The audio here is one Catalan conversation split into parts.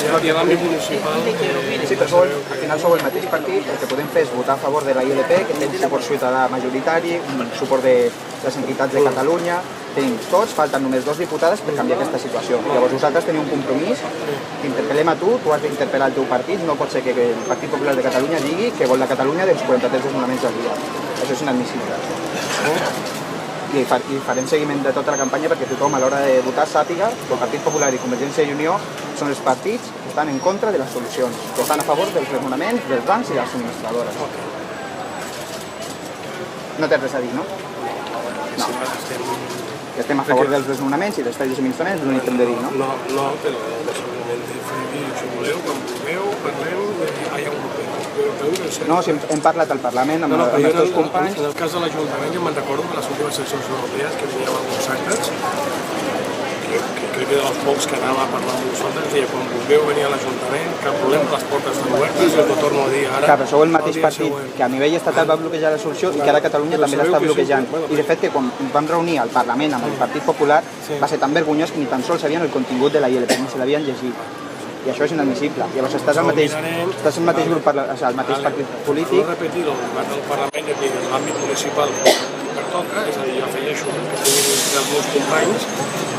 I a l'àmbit municipal... Sí, però al final sou el mateix partit, el que podem fer és votar a favor de la ILP, que té un suport ciutadà majoritari, un suport de les entitats de Catalunya, tenim tots, falten només 2 diputades per canviar aquesta situació. Llavors vosaltres teniu un compromís, t'interpel·lem a tu has d'interpel·lar el teu partit, no pot ser que el Partit Popular de Catalunya digui que vol la Catalunya dels 43 desnonaments al dia. Això és inadmissible. I farem seguiment de tota la campanya perquè tothom a l'hora de votar sàpiga que el Partit Popular i Convergència i Unió són els partits que estan en contra de les solucions, que estan a favor dels desnonaments, dels bancs i de les subministradores. No tens res a dir, no? No. Que estem a favor dels desnonaments i dels talls de subministraments, és l'únic que hem de dir, no? No, però simplement si voleu, quan vulgueu, parlem, hi ha un grup. No, si hem parlat al Parlament amb els teus companys... En el cas de l'Ajuntament, jo me'n recordo de les últimes seccions europees que veníem amb uns actes, que crec que dels pocs que anava a parlar amb vosaltres, deia, quan vulgueu venir a l'Ajuntament, cap problema, les portes estan obertes, i us ho torno a dir ara... Clar, però sou el mateix partit que a nivell estatal va bloquejar la solució i que ara Catalunya també l'està bloquejant. I de fet que quan vam reunir al Parlament amb el Partit Popular va ser tan vergonyós que ni tan sols sabien el contingut de la ILP, ni se l'havien llegit. I això és inadmissible. Llavors estàs al mateix grup, al mateix partit polític... No repetir el debat del Parlament que en l'àmbit municipal pertoca, és a dir, jo afegeixo que tinguin els meus companys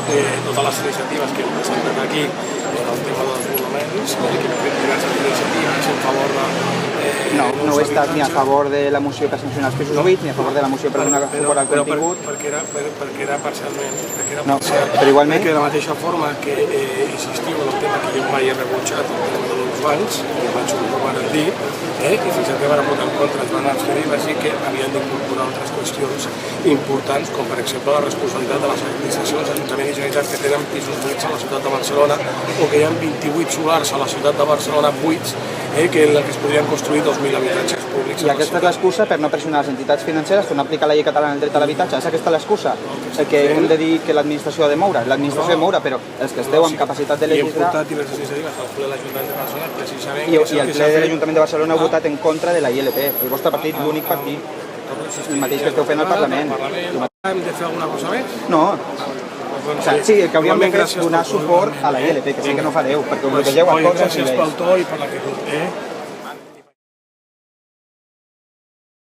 totes les iniciatives que hem presentat aquí en el tema dels desnonaments, que hem fet diverses iniciatives en favor de... No he estat ni a favor de la moció per sancionar els pisos buits, ni a favor de la moció per donar suport al contingut. Perquè era parcialment. No, però igualment... Perquè de la mateixa forma que insistiu en el tema que jo mai he rebutjat, el tema dels bancs, que vaig ho dir, i fins que van votar en contra, es van abstenir, va dir que havien d'incorporar altres qüestions importants, com per exemple la responsabilitat de les administracions, Ajuntament i Generalitat que tenen pisos buits a la ciutat de Barcelona o que hi ha 28 solars a la ciutat de Barcelona buits que es podrien construir 2.000 habitatges públics. I aquesta és l'excusa per no pressionar les entitats financeres, per no aplicar la llei catalana del dret a l'habitatge. És aquesta l'excusa? El que hem de dir que l'administració ha de moure. L'administració ha de moure, però els que esteu amb capacitat de legislar... I hem portat diverses iniciatives al ple de l'Ajuntament de Barcelona, precisament... I el ple de l'Ajuntament de Barcelona ha votat en contra de la ILP. El vostre partit, l'únic partit, el mateix que esteu fent al Parlament. Hem de fer alguna cosa més? No. Sí, el que hauríem de fer és donar suport a la ILP, que sé que no fareu, perquè ho bloquegeu a tots els nivells. Gràcies pel to i per l'actitud.